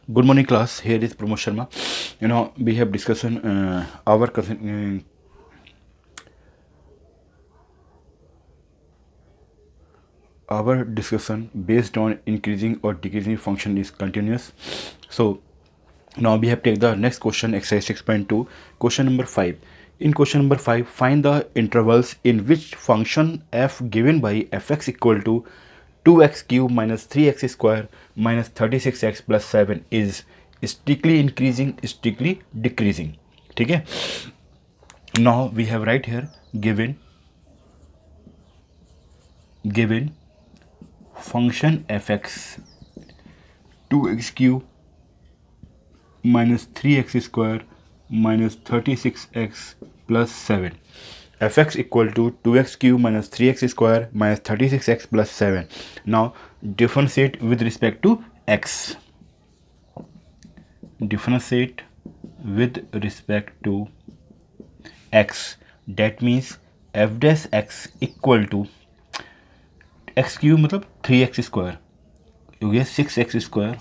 Good morning, class. Here is Pramod Sharma. We have discussion our discussion based on increasing or decreasing function is continuous. So now we have take the next question, exercise 6.2, question number 5. In question number 5, find the intervals in which function f given by fx equal to 2x cube minus 3x square minus 36x plus 7 is strictly increasing, strictly decreasing. ठीक है. Now we have right here given function fx 2x cube minus 3x square minus 36x plus 7. fx equal to 2x cube minus 3x square minus 36x plus 7. Now differentiate with respect to x. Differentiate with respect to x. That means f dash x equal to x cube मतलब 3x square हो गया 6x square.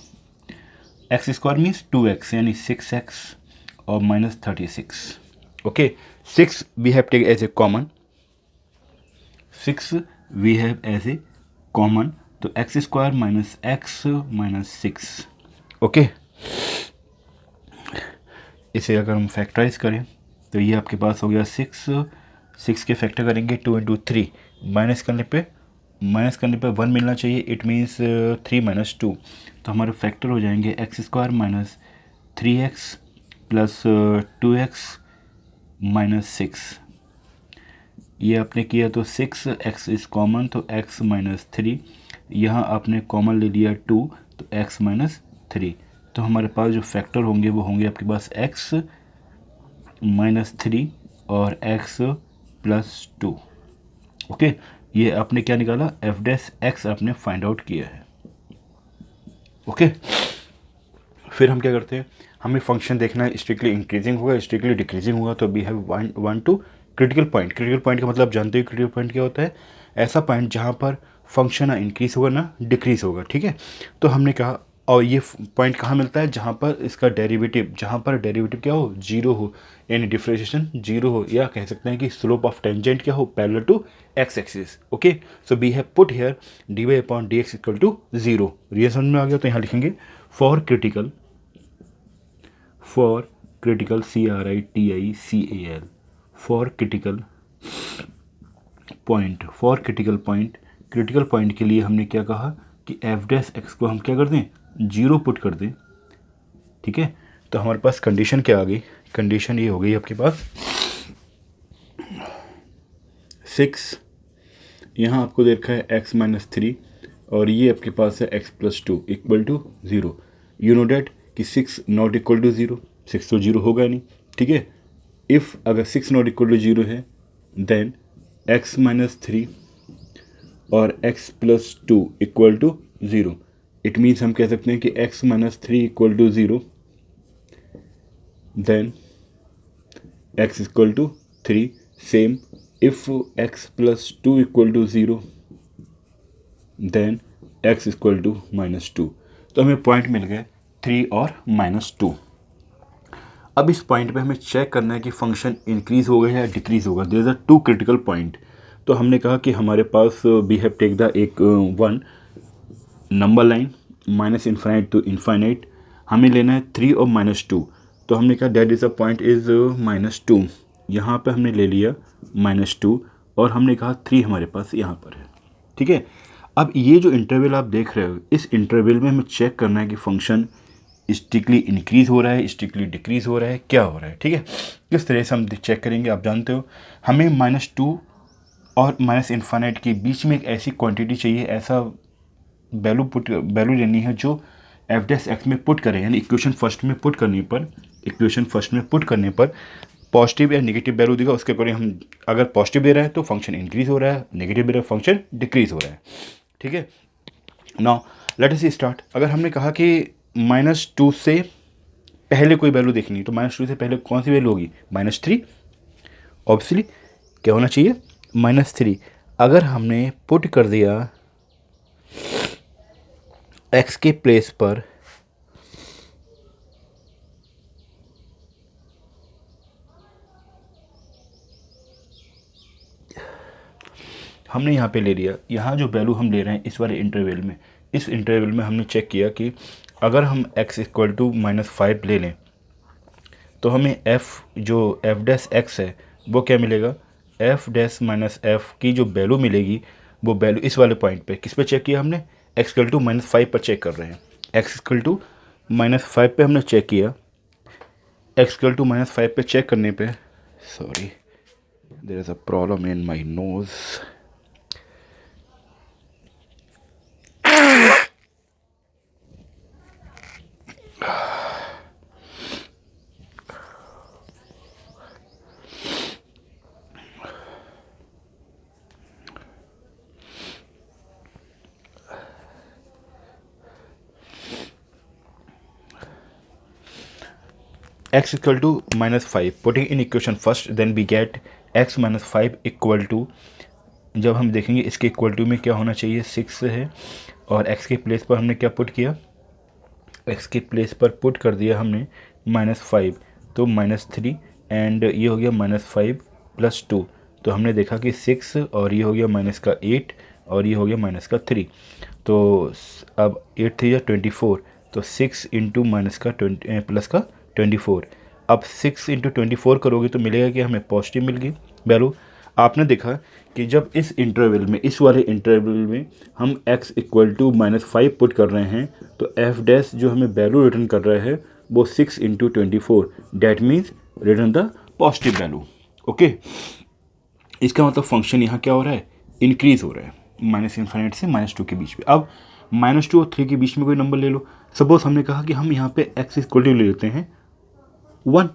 x square means 2x यानी 6x और माइनस 36. Okay, 6 we have take as a common. 6 we have as a common, तो x square minus x minus 6. Okay, इसे अगर हम फैक्टराइज करें तो ये आपके पास हो गया 6 के फैक्टर करेंगे 2 इंटू 3. माइनस करने पे 1 मिलना चाहिए. इट मीन्स 3 माइनस 2, तो हमारे फैक्टर हो जाएंगे x square minus 3x plus 2x minus 6. ये आपने किया तो 6x इज़ कॉमन, तो x माइनस 3. यहाँ आपने कॉमन ले लिया 2, तो x माइनस 3. तो हमारे पास जो फैक्टर होंगे वो होंगे आपके पास x माइनस 3 और x प्लस 2. ओके, ये आपने क्या निकाला, एफ डैश एक्स आपने फाइंड आउट किया है. ओके, फिर हम क्या करते हैं, हमें फंक्शन देखना है स्ट्रिक्टली इंक्रीजिंग होगा, स्ट्रिक्टली डिक्रीजिंग होगा. तो we have one two critical point. Critical point का मतलब जानते हो क्रिटिकल पॉइंट क्या होता है, ऐसा पॉइंट जहाँ पर फंक्शन ना इंक्रीज होगा ना डिक्रीज होगा. ठीक है, तो हमने कहा, और ये पॉइंट कहाँ मिलता है, जहाँ पर इसका डेरिवेटिव, जहाँ पर डेरिवेटिव क्या हो, जीरो हो, यानी डिफरेंशिएशन जीरो हो, या कह सकते हैं कि स्लोप ऑफ टेंजेंट क्या हो, parallel to x axis. Okay, so we have put here d y upon d x equal to 0. ये समझ में आ गया, तो यहाँ लिखेंगे for critical CRITICAL for critical point. Critical point के लिए हमने क्या कहा कि एफ डैश एक्स को हम क्या कर दें, 0 पुट कर दें. ठीक है, तो हमारे पास कंडीशन क्या आ गई, कंडीशन ये हो गई आपके पास 6, यहाँ आपको दे रखा है x माइनस 3 और ये आपके पास है x plus 2 equal to 0. You know that कि 6 नॉट इक्वल टू 0, 6 तो 0 होगा नहीं. ठीक है, इफ़ अगर 6 नॉट इक्वल टू 0 है देन x माइनस 3 और x plus 2 equal to 0. It means हम कह सकते हैं कि x minus 3 equal to 0, then x equal to 3. Same, if x plus 2 equal to 0 then x equal to minus 2. तो हमें point मिल गए 3 और माइनस 2. अब इस पॉइंट पे हमें चेक करना है कि फंक्शन इंक्रीज होगा या डिक्रीज होगा. There is a 2 critical point. तो हमने कहा कि हमारे पास वी हैव टेक द एक one number line minus infinite to infinite. हमें लेना है 3 और माइनस 2. तो हमने कहा that is a point is minus 2. यहाँ पे हमने ले लिया माइनस 2 और हमने कहा 3 हमारे पास यहाँ पर है. ठीक है, अब ये जो इंटरवल आप देख रहे हो, इस इंटरवल में हमें चेक करना है कि फंक्शन स्ट्रिक्टली इंक्रीज हो रहा है, स्ट्रिक्टली डिक्रीज हो रहा है, क्या हो रहा है. ठीक है, किस तरह से हम चेक करेंगे, आप जानते हो हमें माइनस 2 और माइनस इन्फाइनाइट के बीच में एक ऐसी क्वांटिटी चाहिए, ऐसा वैल्यू लेनी है जो एफ डैश एक्स में पुट करें, यानी इक्वेशन फर्स्ट में पुट करने पर पॉजिटिव या नेगेटिव वैल्यू देगा. उसके अकॉर्डिंग हम, अगर पॉजिटिव दे रहा है तो फंक्शन इंक्रीज हो रहा है, नेगेटिव दे रहा है फंक्शन डिक्रीज हो रहा है. ठीक है, नाउ लेट अस स्टार्ट. अगर हमने कहा कि माइनस 2 से पहले कोई वैल्यू देखनी, तो माइनस 2 से पहले कौन सी वैल्यू होगी, माइनस 3. ऑब्वियसली क्या होना चाहिए, माइनस 3. अगर हमने पुट कर दिया x के प्लेस पर हमने यहाँ पे ले लिया, यहाँ जो वैल्यू हम ले रहे हैं इस वाले इंटरवल में, इस इंटरवल में हमने चेक किया कि अगर हम x इक्वल टू -5 ले लें तो हमें f डैश x है वो क्या मिलेगा, f डैश माइनस एफ की जो वैल्यू मिलेगी वो वैल्यू इस वाले पॉइंट पे किस पे चेक किया हमने, x इक्वल टू -5 पर चेक कर रहे हैं। x इक्वल टू -5 पे हमने चेक किया, x इक्वल टू -5 पे चेक करने पे, sorry there is a problem in my nose, x equal to -5 putting in equation first then we get x -5 equal to, जब हम देखेंगे इसके इक्वल टू में क्या होना चाहिए 6 है, और x के प्लेस पर हमने क्या पुट किया, x के प्लेस पर पुट कर दिया हमने -5 तो -3 एंड ये हो गया -5 + 2, तो हमने देखा कि 6 और ये हो गया -8 और ये हो गया -3, तो अब 8 3 या 24, तो 6 इंटू +24, अब 6 इंटू 24 करोगे तो मिलेगा कि हमें पॉजिटिव मिल गई वैल्यू। आपने देखा कि जब इस इंटरवल में, इस वाले इंटरवल में हम x इक्वल टू -5 पुट कर रहे हैं तो f डैश जो हमें वैल्यू रिटर्न कर रहा है वो 6 into 24, that means return the positive value. Okay, इसका मतलब फंक्शन यहाँ क्या हो रहा है, इंक्रीज हो रहा है -∞ से -2 के बीच में। अब -2 और 3 के बीच में कोई नंबर ले लो, सपोज हमने कहा कि हम यहाँ पे x इक्वल टू ले लेते हैं 1,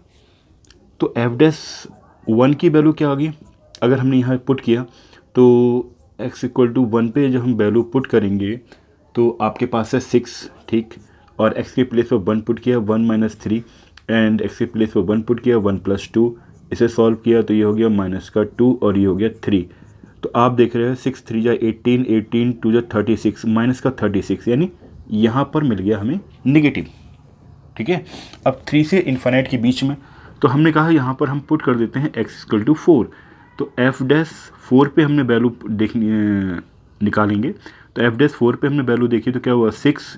तो f डैश 1 की वैल्यू क्या आ गई, अगर हमने यहाँ पुट किया तो x इक्वल टू 1 पे जब हम वैल्यू पुट करेंगे तो आपके पास है 6, ठीक, और x के प्लेस पर 1 पुट किया 1 - 3 एंड x के प्लेस पर 1 पुट किया 1 + 2, इसे सॉल्व किया तो ये हो गया -2 और ये हो गया 3, तो आप देख रहे हैं 6 3 × 18, 18 2 × 36, -36, यानी यहाँ पर मिल गया हमें नेगेटिव। ठीक है, अब 3 से इन्फाइनाइट के बीच में, तो हमने कहा यहाँ पर हम पुट कर देते हैं x इक्वल टू 4, तो f डैश 4 पे हमने वैल्यू निकालेंगे, तो f डैश 4 पे हमने वैल्यू देखी तो क्या हुआ 6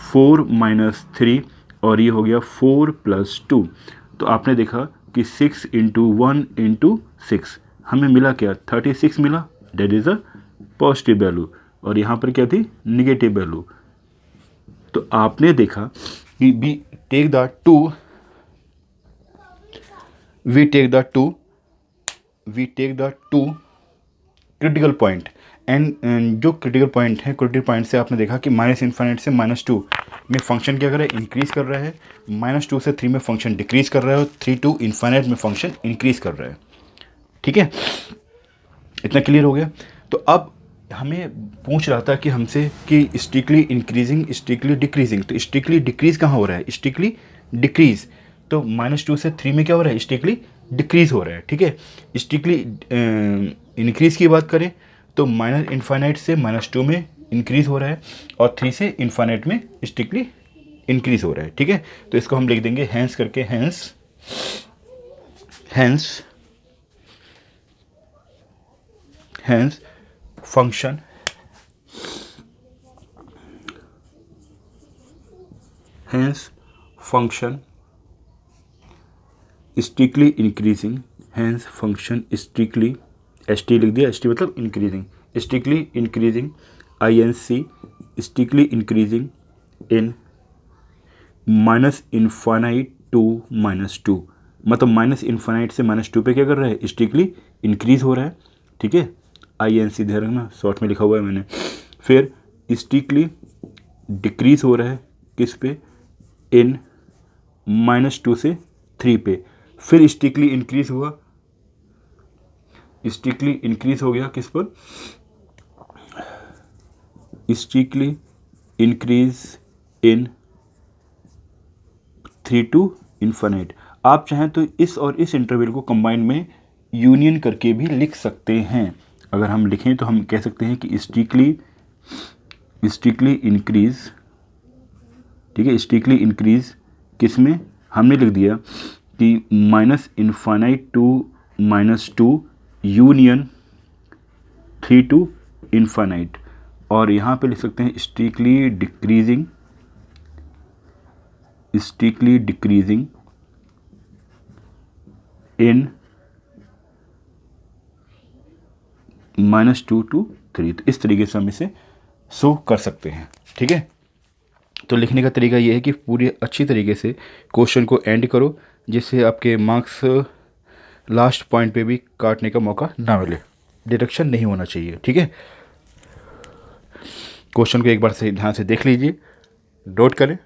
4 - 3 और ये हो गया 4 + 2, तो आपने देखा कि 6 इंटू 1 इंटू 6 हमें मिला क्या 36 मिला, that is a positive value, और यहाँ पर क्या थी निगेटिव वैल्यू। तो आपने देखा कि we take the two critical point and जो क्रिटिकल पॉइंट है, क्रिटिकल पॉइंट से आपने देखा कि -∞ से -2 में फंक्शन क्या कर रहा है, इंक्रीज़ कर रहा है, -2 से 3 में फंक्शन डिक्रीज़ कर रहा है और 3 to ∞ में फंक्शन इंक्रीज़ कर रहा है। ठीक है, इतना क्लियर हो गया। तो अब हमें पूछ रहा था कि हमसे कि स्ट्रिक्टली इंक्रीजिंग स्ट्रिक्टली डिक्रीजिंग, तो स्ट्रिक्टली डिक्रीज़ कहाँ हो रहा है, स्ट्रिक्टली डिक्रीज़, तो -2 से 3 में क्या हो रहा है, स्ट्रिक्टली डिक्रीज़ हो रहा है। ठीक है, स्ट्रिक्टली इंक्रीज़ की बात करें तो -∞ से -2 में इंक्रीज़ हो रहा है और 3 से ∞ में स्ट्रिक्टली इंक्रीज़ हो रहा है। ठीक है, तो इसको हम लिख देंगे हैंस करके, hence function strictly increasing, hence function strictly, st लिख दिया, st मतलब increasing, strictly increasing, inc strictly increasing in -∞ to -2, मतलब -∞ से -2 पे क्या कर रहा है, स्ट्रिक्टली इंक्रीज हो रहा है। ठीक है, inc ध्यान रखना, शॉर्ट में लिखा हुआ है मैंने। फिर स्ट्रिक्टली डिक्रीज हो रहा है किस पे, इन -2 से 3 पे, फिर स्ट्रिक्टली इंक्रीज हुआ, स्ट्रिक्टली इंक्रीज हो गया किस पर, स्ट्रिक्टली इंक्रीज इन 3 to ∞। आप चाहें तो इस और इस इंटरवल को कंबाइन में यूनियन करके भी लिख सकते हैं। अगर हम लिखें तो हम कह सकते हैं कि स्ट्रिक्टली इंक्रीज, ठीक है, स्ट्रिक्टली इंक्रीज किस में, हमने लिख दिया कि -∞ to -2 यूनियन 3 टू इन्फानाइट, और यहाँ पे लिख सकते हैं स्ट्रिक्टली डिक्रीजिंग इन -2 to 3। तो इस तरीके से हम इसे शो कर सकते हैं। ठीक है, तो लिखने का तरीका ये है कि पूरी अच्छी तरीके से क्वेश्चन को एंड करो, जिससे आपके मार्क्स लास्ट पॉइंट पे भी काटने का मौका ना मिले, डिडक्शन नहीं होना चाहिए। ठीक है, क्वेश्चन को एक बार से ध्यान से देख लीजिए, नोट करें।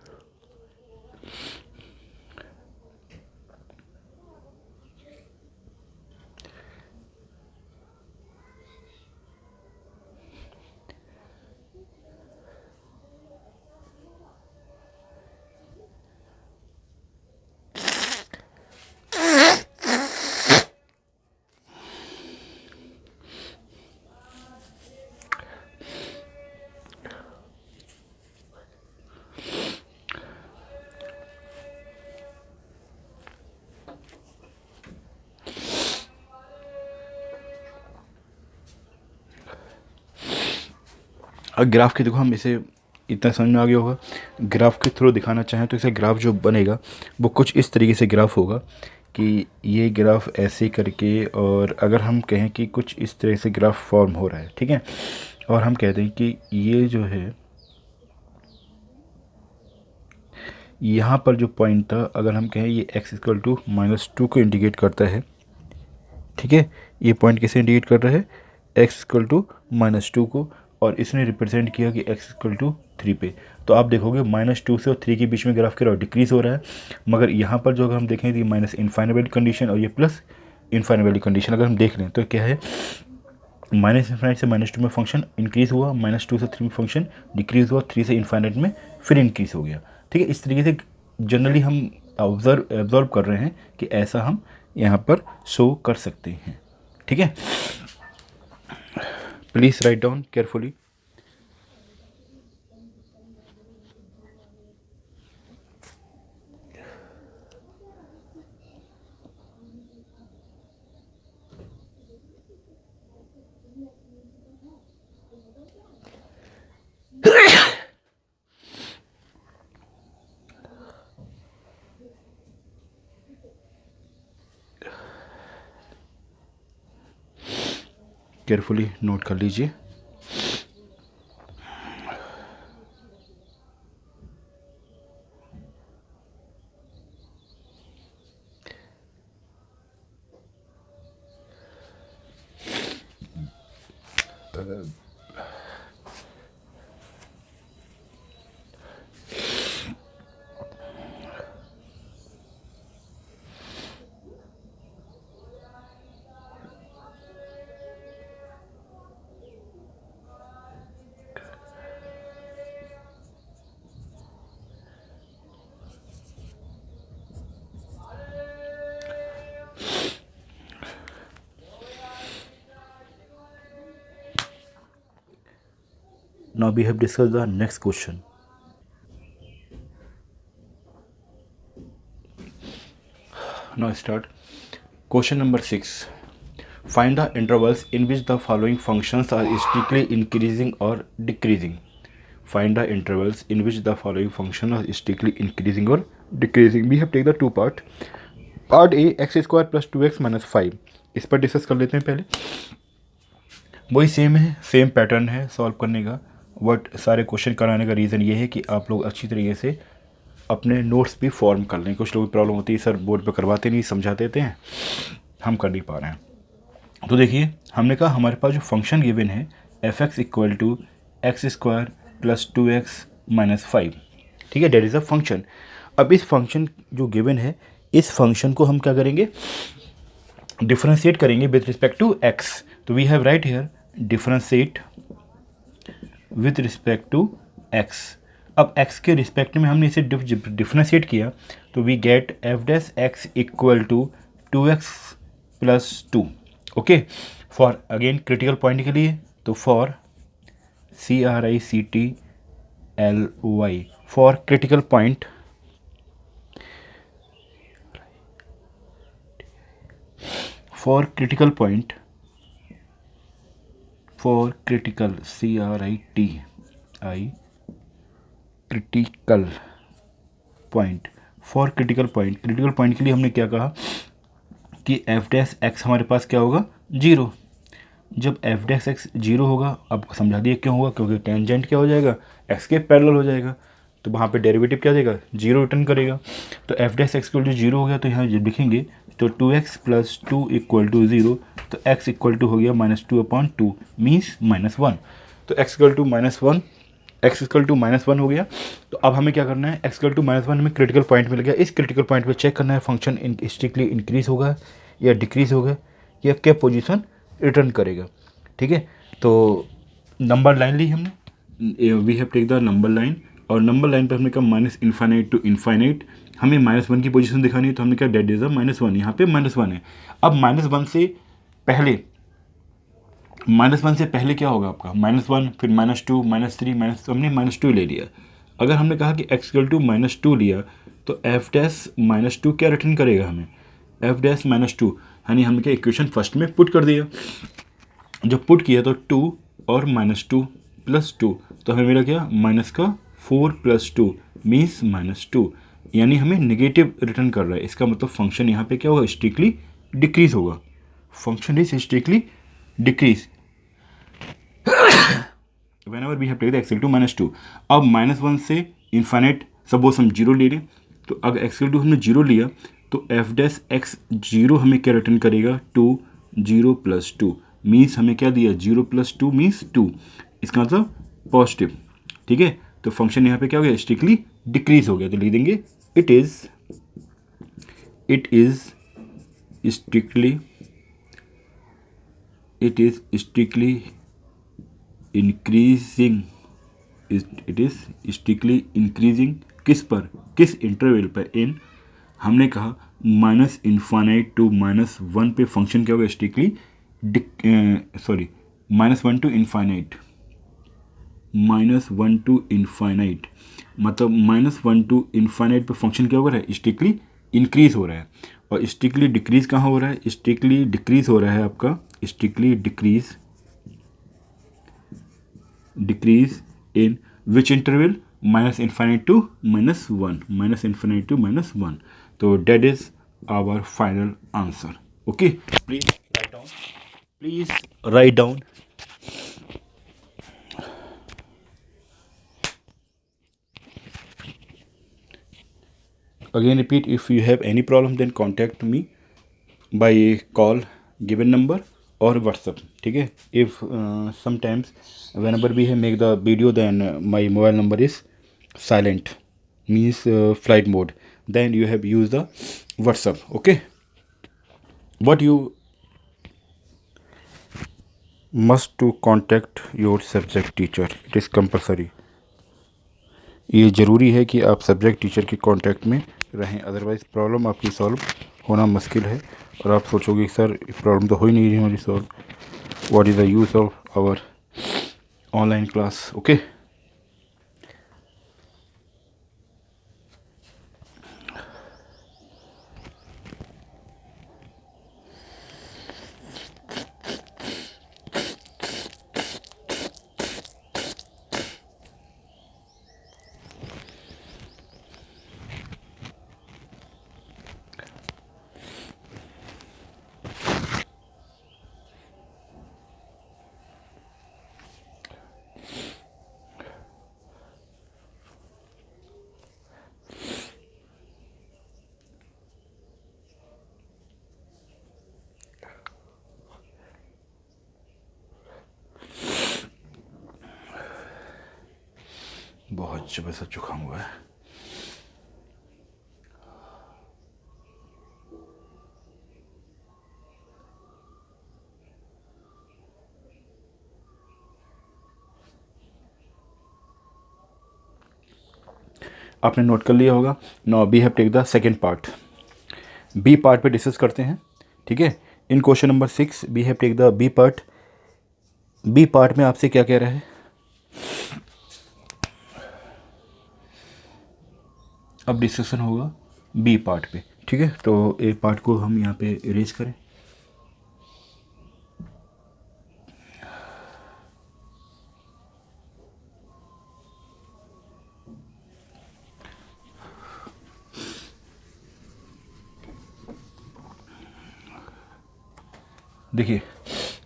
और ग्राफ के देखो, हम इसे इतना समझ में आ गया होगा, ग्राफ के थ्रू दिखाना चाहें तो इसे ग्राफ जो बनेगा वो कुछ इस तरीके से ग्राफ होगा कि ये ग्राफ ऐसे करके, और अगर हम कहें कि कुछ इस तरह से ग्राफ फॉर्म हो रहा है। ठीक है, और हम कहते हैं कि ये जो है यहाँ पर जो पॉइंट था, अगर हम कहें ये x इक्वल टू -2 को इंडिकेट करता है। ठीक है, ये पॉइंट किसे इंडिकेट कर रहा है, x इक्वल टू -2 को, और इसने रिप्रेजेंट किया कि x इक्वल टू 3 पे। तो आप देखोगे -2 से और 3 के बीच में ग्राफ के डिक्रीज़ हो रहा है, मगर यहाँ पर जो अगर हम देखें कि माइनस इनफाइनाइट वाली कंडीशन और ये प्लस इनफाइनाइट वाली कंडीशन अगर हम देख लें तो क्या है, माइनस इनफाइनाइट से -2 में फंक्शन इंक्रीज़ हुआ, -2 से 3 में फंक्शन डिक्रीज़ हुआ, 3 से इनफाइनाइट में फिर इंक्रीज़ हो गया। ठीक है, इस तरीके से जनरली हम ऑब्जर्व कर रहे हैं कि ऐसा हम यहाँ पर शो कर सकते हैं। ठीक है, please write down carefully. Carefully note कर लीजिए। Now we have discussed the next question. Now start. Question number 6. Find the intervals in which the following functions are strictly increasing or decreasing. Find the intervals in which the following functions are strictly increasing or decreasing. We have taken the two part. Part A, x square plus 2x minus 5. इस पर discuss कर लेते हैं पहले। वही same है, same pattern है solve करने का, बट सारे क्वेश्चन कराने का रीज़न ये है कि आप लोग अच्छी तरीके से अपने नोट्स भी फॉर्म कर लें। कुछ लोगों की प्रॉब्लम होती है, सर बोर्ड पे करवाते नहीं, समझा देते हैं, हम कर नहीं पा रहे हैं। तो देखिए, हमने कहा हमारे पास जो फंक्शन गिवन है f x equal to x square plus 2x minus 5। ठीक है, डेट इज़ अ फंक्शन। अब इस फंक्शन जो गिवन है, इस फंक्शन को हम क्या करेंगे, डिफरेंशिएट करेंगे विथ रिस्पेक्ट टू एक्स। तो we have write here differentiate with respect to x. अब x के रिस्पेक्ट में हमने इसे डिफरेंशिएट किया, तो we get f dash x equal to 2x plus 2। Okay, for again critical point के लिए, तो for CRICTLY, for critical point, for critical point for critical CRITI critical point, for critical point के लिए हमने क्या कहा कि एफ डैश एक्स हमारे पास क्या होगा, जीरो। जब एफ डैश एक्स जीरो होगा, आपको समझा दिया क्यों होगा, क्योंकि टेंजेंट क्या हो जाएगा, एक्स के पैरेलल हो जाएगा, तो वहाँ पे डेरिवेटिव क्या देगा, जीरो रिटर्न करेगा। तो f dash x equal to zero हो गया, तो यहाँ जब लिखेंगे तो 2x + 2 = 0, तो x इक्वल टू हो गया -2/2 मीन्स -1। तो x इक्वल टू -1 हो गया। तो अब हमें क्या करना है, x इक्वल टू -1 हमें क्रिटिकल पॉइंट मिल गया। इस क्रिटिकल पॉइंट पे चेक करना है फंक्शन स्ट्रिक्टली इंक्रीज होगा या डिक्रीज होगा या क्या पोजीशन रिटर्न करेगा। ठीक है, तो नंबर लाइन ली हमने, we have take the number line, और नंबर लाइन पर हमने कहा -∞ to ∞, हमें -1 की पोजीशन दिखानी है, तो हमने कहा डेट इज -1, यहाँ पे -1 है। अब -1 से पहले क्या होगा आपका, -1 फिर -2 -3 हमने -2 ले लिया। अगर हमने कहा कि x इक्वल टू -2 लिया, तो f डैश -2 क्या रिटर्न करेगा हमें, f डैश -2, यानी हमने क्या इक्वेशन फर्स्ट में पुट कर दिया। जब पुट किया तो 2 और -2 + 2, तो हमें मिला क्या, -4 + 2 मीन्स -2, यानी हमें नेगेटिव रिटर्न कर रहा है। इसका मतलब फंक्शन यहाँ पे क्या होगा, स्ट्रिक्टली डिक्रीज होगा। Function is strictly decrease whenever we have taken x equal to -2। अब -1 से इन्फाइनाइट सपोज हम जीरो ले लें, तो अगर x इक्वल टू हमने जीरो लिया, तो f डैश x जीरो हमें क्या रिटर्न करेगा, 2 0 + 2 मीन्स हमें क्या दिया, 0 + 2 मीन्स 2, इसका मतलब पॉजिटिव। ठीक है, तो फंक्शन यहाँ पे क्या हो गया, स्ट्रिक्टली डिक्रीज हो गया। तो लिख देंगे it is strictly increasing, it is strictly increasing किस पर, किस इंटरवल पर, इन, हमने कहा -∞ to -1 पे फंक्शन क्या होगा, स्ट्रिक्टली -1 to ∞, मतलब -1 to ∞ पे फंक्शन क्या हो रहा है, स्ट्रिक्टली इंक्रीज हो रहा है। और स्ट्रिक्टली डिक्रीज कहाँ हो रहा है, स्ट्रिक्टली डिक्रीज हो रहा है आपका, strictly decrease in which interval, -∞ to -1, तो that is our final answer. Okay, please write down. Again repeat, if you have any problem then contact me by call given number or WhatsApp. ठीक है, if sometimes whenever we make the video then my mobile number is silent, means flight mode, then you have used the WhatsApp. Okay, what you must to contact your subject teacher, it is compulsory। ये ज़रूरी है कि आप subject teacher के contact में रहें, otherwise problem आपकी solve होना मुश्किल है। और आप सोचोगे सर प्रॉब्लम तो हो ही नहीं रही हमारी solve, what is the use of our online class. Okay, बहुत ज़बरदस्त जुकाम हुआ है। आपने नोट कर लिया होगा। Now we have take the second part, B part पे डिस्कस करते हैं। ठीक है, in question number 6 we have take the B part. B part में आपसे क्या कह रहा है, अब डिस्कशन होगा बी पार्ट पे। ठीक है, तो ए पार्ट को हम यहाँ पे इरेज करें। देखिए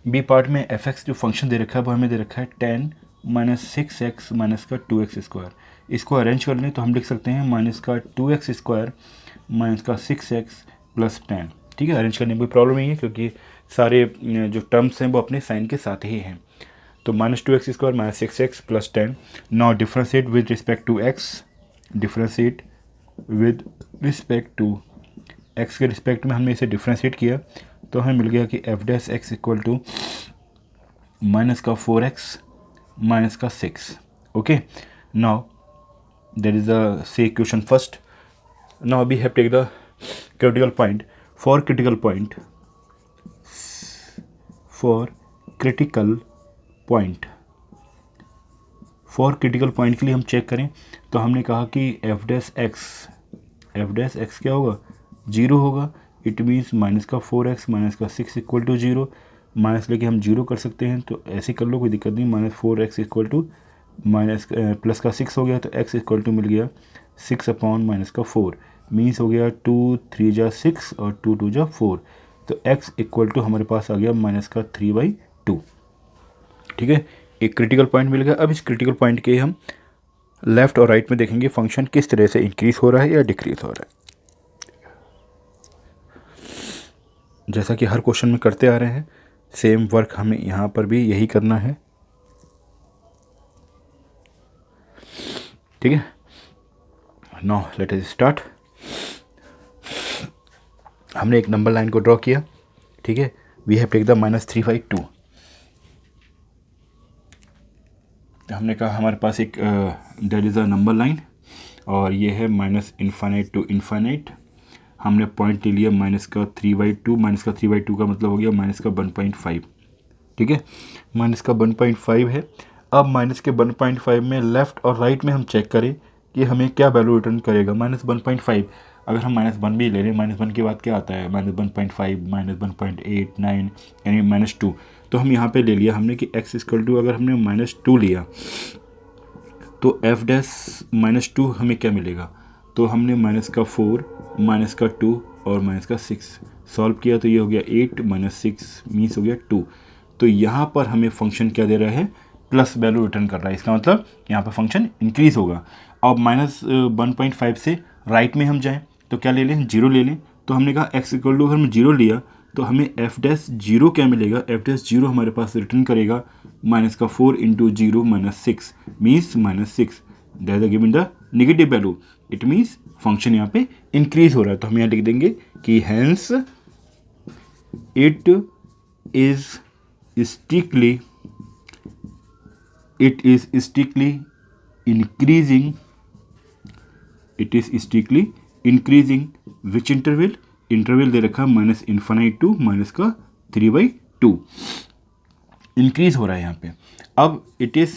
बी पार्ट में एफ एक्स जो फंक्शन दे रखा है वो हमें दे रखा है 10 माइनस 6x माइनस का 2x स्क्वायर। इसको अरेंज कर लें तो हम लिख सकते हैं माइनस का 2x स्क्वायर माइनस का 6x प्लस 10। ठीक है, अरेंज करने में कोई प्रॉब्लम नहीं है क्योंकि सारे जो टर्म्स हैं वो अपने साइन के साथ ही हैं। तो माइनस 2x square minus 6x plus 10। Now differentiate with respect to x, differentiate with respect to x के रिस्पेक्ट में हमने इसे डिफ्रेंशिएट किया तो हमें मिल गया कि f dash x equal to minus का 4x माइनस का 6। Okay, now there is a say equation first. Now we have take the critical point. For critical point, for critical point, for critical point के लिए हम check करें तो हमने कहा कि एफ डैश एक्स क्या होगा, जीरो होगा। इट मीन्स माइनस का 4x माइनस का 6 इक्वल टू जीरो। माइनस लेके हम जीरो कर सकते हैं तो ऐसे कर लो, कोई दिक्कत नहीं। Minus 4x equal to minus plus का 6 हो गया तो x इक्वल टू मिल गया 6 अपॉन माइनस का 4, मीन्स हो गया 2 3 जा 6 और 2 2 जा 4। तो x इक्वल टू हमारे पास आ गया माइनस का 3/2। ठीक है, एक क्रिटिकल पॉइंट मिल गया। अब इस क्रिटिकल पॉइंट के हम लेफ्ट और राइट में देखेंगे फंक्शन किस तरह से इंक्रीज हो रहा है या डिक्रीज हो रहा है। जैसा कि हर क्वेश्चन में करते आ रहे हैं, सेम वर्क हमें यहाँ पर भी यही करना है। ठीक है, नाउ लेट अस स्टार्ट। हमने एक नंबर लाइन को ड्रॉ किया। ठीक है, वी हैव टेक द -3/2। हमने कहा हमारे पास एक there is a number line और ये है -∞ टू इन्फाइनाइट। हमने पॉइंट ले लिया माइनस का 3/2। माइनस का 3/2 का मतलब हो गया माइनस का 1.5। ठीक है, माइनस का 1.5 है। अब माइनस के 1.5 में लेफ़्ट और राइट में हम चेक करें कि हमें क्या वैल्यू रिटर्न करेगा। -1.5 अगर हम -1 भी ले लें, -1 के बाद क्या आता है, -1.5 -1.89 यानी -2। तो हम यहाँ पे ले लिया हमने कि x इक्वल टू, अगर हमने -2 लिया तो एफ डैश -2 हमें क्या मिलेगा। तो हमने माइनस का 4 माइनस का 2 और माइनस का 6 सॉल्व किया तो ये हो गया 8 माइनस 6 मीन्स हो गया 2। तो यहाँ पर हमें फंक्शन क्या दे रहा है, प्लस वैल्यू रिटर्न कर रहा है। इसका मतलब यहाँ पर फंक्शन इंक्रीज होगा। अब -1.5 से राइट में हम जाएं तो क्या ले लें, जीरो ले लें। तो हमने कहा x इक्वल टू, अगर हम जीरो लिया तो हमें एफ डैश जीरो क्या मिलेगा, एफ डैश जीरो हमारे पास रिटर्न करेगा माइनस का 4 into zero minus 6 means -6। That is given the negative value. It means function यहाँ पे इंक्रीज हो रहा है। तो हम यहाँ लिख देंगे कि hence it is strictly increasing, it is strictly increasing which interval, interval दे रखा -∞ टू माइनस का 3/2 इंक्रीज हो रहा है यहाँ पे। अब इट इज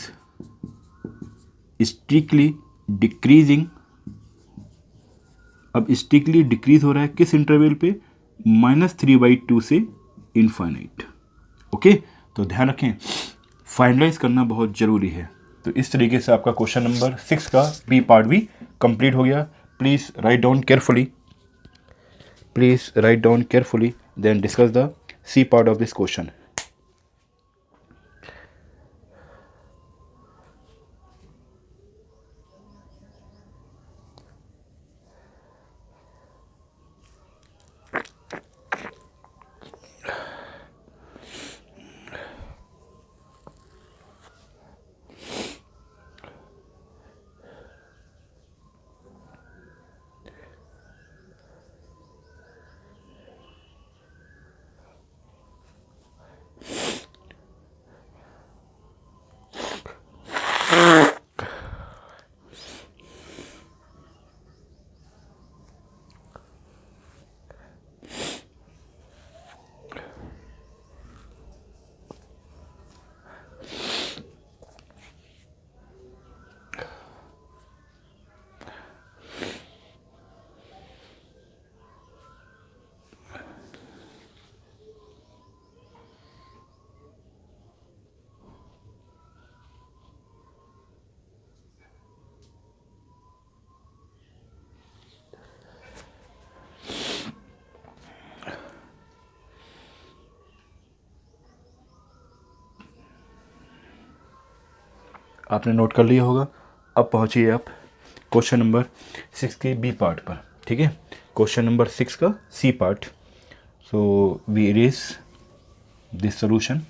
स्ट्रिक्टली डिक्रीजिंग, अब स्ट्रिक्टली डिक्रीज हो रहा है किस इंटरवल पे, -3/2 से इनफाइनाइट। ओके, तो ध्यान रखें फाइनलाइज करना बहुत ज़रूरी है। तो इस तरीके से आपका क्वेश्चन नंबर 6 का बी पार्ट भी कंप्लीट हो गया। Please write down carefully, please write down carefully, then discuss the c part of this question. आपने नोट कर लिया होगा। अब पहुँचिए आप क्वेश्चन नंबर 6 के बी पार्ट पर, ठीक है। क्वेश्चन नंबर 6 का c part. So we erase this solution.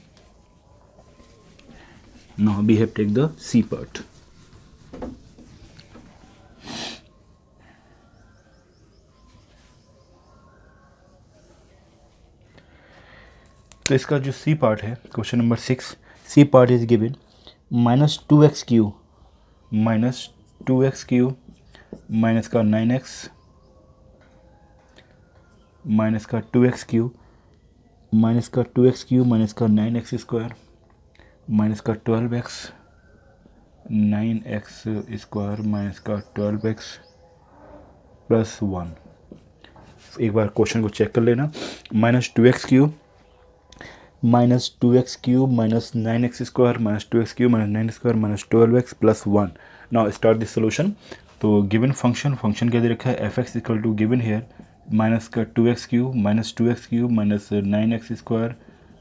Now we have take the c part. तो इसका जो सी पार्ट है question number 6, c part is given -2x³ -2x³ minus का 9x माइनस का 2x³ माइनस का 2x³ minus का 9x² minus का 12x 9x² minus का 12x प्लस 1। एक बार क्वेश्चन को चेक कर लेना। -2x³ minus 2x³ minus 9x² minus 2x³ minus 9x² minus 12x plus 1। Now start this solution. तो गिवन फंक्शन क्या दे रखा है, f(x) equal to given here minus का 2x³ minus 2x³ minus 9x²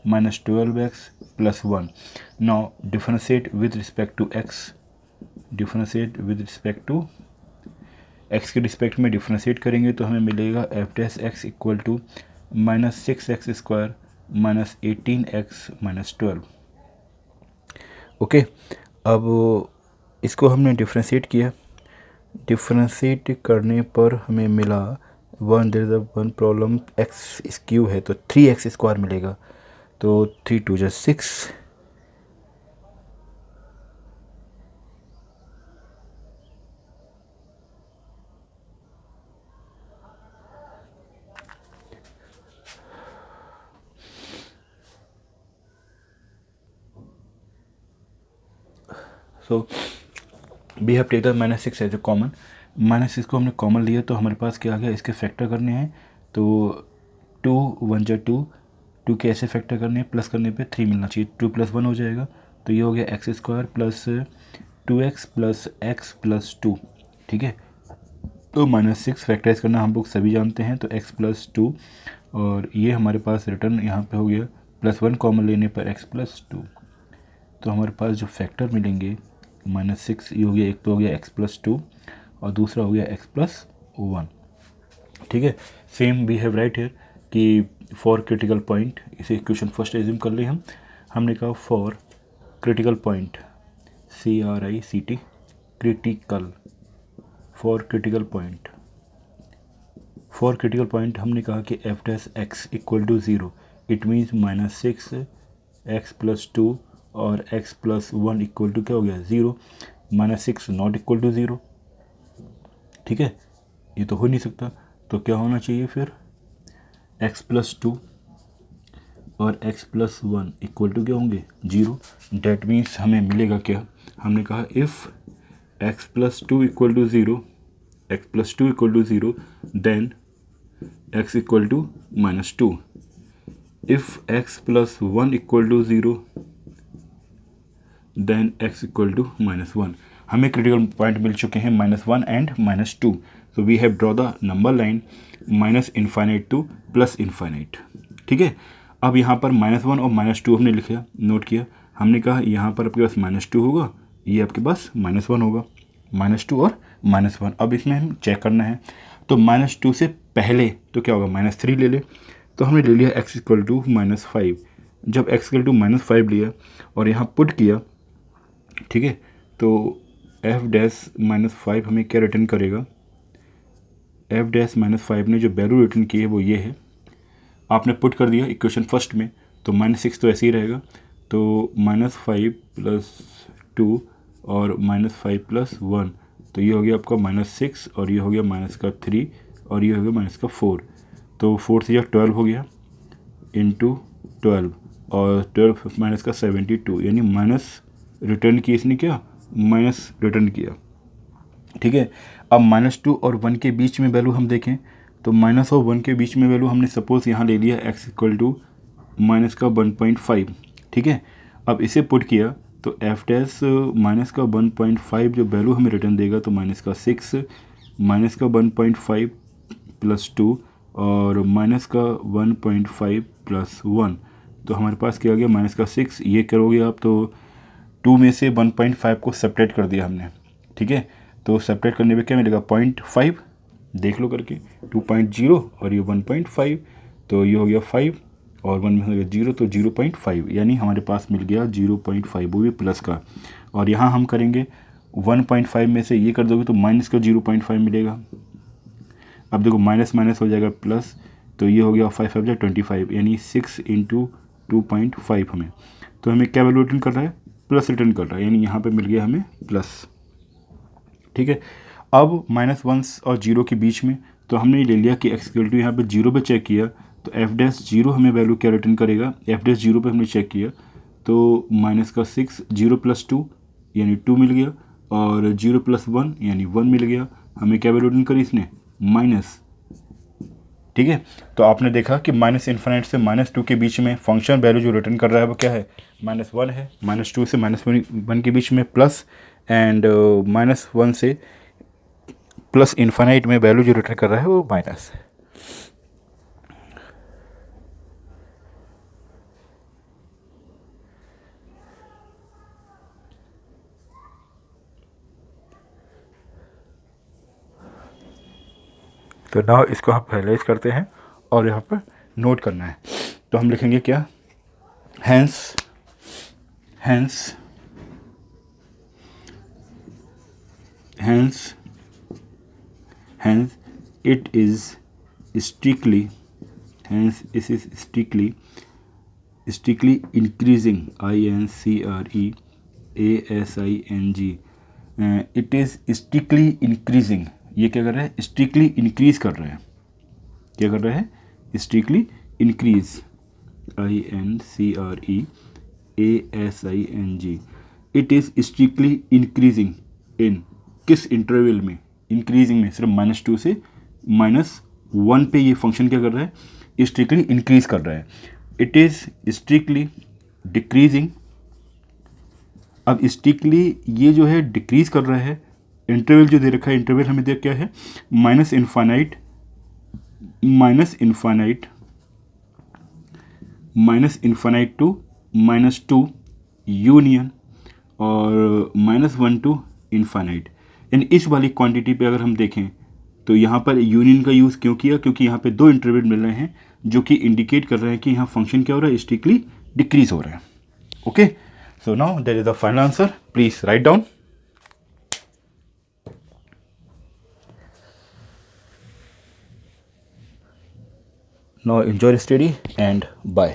minus 12x plus 1। Now differentiate with respect to x, differentiate with respect to x के respect में differentiate करेंगे तो हमें मिलेगा f(x) equal to -6x² minus 18x minus 12। Okay, अब इसको हमने डिफरेंशिएट किया। डिफरेंशिएट करने पर हमें मिला वन प्रॉब्लम x³ है तो 3x² मिलेगा। तो 3 2 जा 6, so we have take the -6 as a common. -6 को हमने कॉमन लिया तो हमारे पास क्या आ गया, इसके फैक्टर करने हैं तो 2 1 जा 2, 2 के ऐसे फैक्टर करने हैं, प्लस करने पे 3 मिलना चाहिए, 2 + 1 हो जाएगा। तो ये हो गया x² plus 2x plus x plus 2, ठीक है। तो -6 फैक्टराइज करना हम लोग सभी जानते हैं, तो x प्लस 2 और ये हमारे पास रिटर्न यहाँ पे हो गया +1 कॉमन लेने पर x प्लस 2। तो हमारे पास जो फैक्टर मिलेंगे -6, ये हो गया, एक तो हो गया x प्लस 2 और दूसरा हो गया x प्लस 1, ठीक है। Same we have write here कि फॉर क्रिटिकल पॉइंट, इसे इक्वेशन फर्स्ट एज्यूम कर लिए हमने कहा for critical point CRICT critical, for critical point हमने कहा कि f(x) equal to 0, it means -6x plus 2 और x प्लस 1 इक्वल टू क्या हो गया 0, -6 नॉट इक्वल टू 0, ठीक है। ये तो हो नहीं सकता, तो क्या होना चाहिए फिर x प्लस 2 और x प्लस 1 इक्वल टू क्या होंगे 0। डैट मीन्स हमें मिलेगा क्या, हमने कहा if x plus 2 equal to 0, x plus 2 equal to 0 then x equal to -2। If x plus 1 equal to 0 then x equal to -1। हमें क्रिटिकल पॉइंट मिल चुके हैं -1 and -2। So we have draw the number line -∞ to +∞, ठीक है। अब यहाँ पर -1 और -2 हमने लिखा, नोट किया। हमने कहा यहाँ पर आपके पास -2 होगा, ये आपके पास -1 होगा, -2 और -1। अब इसमें हम चेक करना है, तो -2 से पहले तो क्या होगा -3 ले ले, तो हमने ले लिया x इक्वल टू -5। जब x इक्वल टू -5 लिया और यहाँ पुट किया, ठीक है, तो f' -5 हमें क्या रिटर्न करेगा, f' ने जो वैल्यू रिटर्न की है वो ये है। आपने पुट कर दिया इक्वेशन फर्स्ट में, तो -6 तो ऐसे ही रहेगा, तो -5 + 2 और -5 + 1, तो ये हो गया आपका -6 और ये हो गया -3 और ये हो गया -4। तो 4 से 12 हो गया इंटू 12 और 12 -72, यानी माइनस रिटर्न की इसने क्या, माइनस रिटर्न किया, ठीक है। अब -2 और 1 के बीच में वैल्यू हम देखें, तो -1 और 1 के बीच में वैल्यू हमने सपोज यहाँ ले लिया x इक्वल टू -1.5, ठीक है। अब इसे पुट किया तो f' -1.5 जो वैल्यू हमें रिटर्न देगा, तो -6 -1.5 + 2 और -1.5 + 1, तो हमारे पास क्या आ गया -6। ये करोगे आप तो 2 में से 1.5 को सेपरेट कर दिया हमने, ठीक है। तो सेपरेट करने पे क्या मिलेगा 0.5, देख लो करके 2.0 और ये 1.5, तो ये हो गया 5 और 1 में हो गया 0, तो 0.5 यानी हमारे पास मिल गया 0.5, वो भी प्लस का। और यहाँ हम करेंगे 1.5 में से ये कर दोगे तो माइनस का 0.5 मिलेगा। अब देखो माइनस माइनस हो जाएगा प्लस, तो ये हो गया 5 5 25 यानी 6 इंटू 2.5 हमें, तो हमें क्या वैल्यू रिटर्न कर रहा है, प्लस रिटर्न कर रहा है, यानी यहाँ पे मिल गया हमें प्लस, ठीक है। अब -1 और 0 के बीच में, तो हमने ले लिया कि एक्स इक्वल टू यहाँ पे 0 पे चेक किया, तो एफ डैश 0 हमें वैल्यू क्या रिटर्न करेगा, एफ डैश 0 पे हमने चेक किया तो माइनस का 6, 0 + 2 यानी 2 मिल गया, और 0 + 1 यानी 1 मिल गया। हमें क्या वैल्यू रिटर्न करी इसने, माइनस, ठीक है। तो आपने देखा कि -∞ से -2 के बीच में फंक्शन वैल्यू जो रिटर्न कर रहा है वो क्या है, -1 है। -2 से -1 के बीच में प्लस, एंड -1 से +∞ में वैल्यू जो रिटर्न कर रहा है वो माइनस है। तो नाउ इसको हम फाइनलाइज करते हैं और यहाँ पर नोट करना है। तो हम लिखेंगे क्या, hence it is strictly increasing, increasing, it is strictly increasing, ये क्या कर रहा है, स्ट्रिक्टली इंक्रीज कर रहा है, क्या कर रहा है, strictly increase, INCREASING, it is strictly increasing इन, किस इंटरवल में, इंक्रीजिंग में सिर्फ -2 से -1 पे ये फंक्शन क्या कर रहा है, स्ट्रिक्टली इंक्रीज कर रहा है। इट इज़ स्ट्रिक्टली डिक्रीजिंग, अब स्ट्रिक्टली ये जो है डिक्रीज कर रहा है, इंटरवल जो दे रखा है, इंटरवल हमें दे क्या है, -∞ टू -2 यूनियन, और -1 टू इन्फानाइट। इन इस वाली क्वांटिटी पे अगर हम देखें तो यहाँ पर यूनियन का यूज़ क्यों किया, क्योंकि यहाँ पे 2 इंटरवल मिल रहे हैं जो कि इंडिकेट कर रहे हैं कि यहाँ फंक्शन क्या हो रहा है, स्ट्रिक्टली डिक्रीज हो रहा है। Okay, so now that is the final answer, please write down. Now enjoy the study and bye.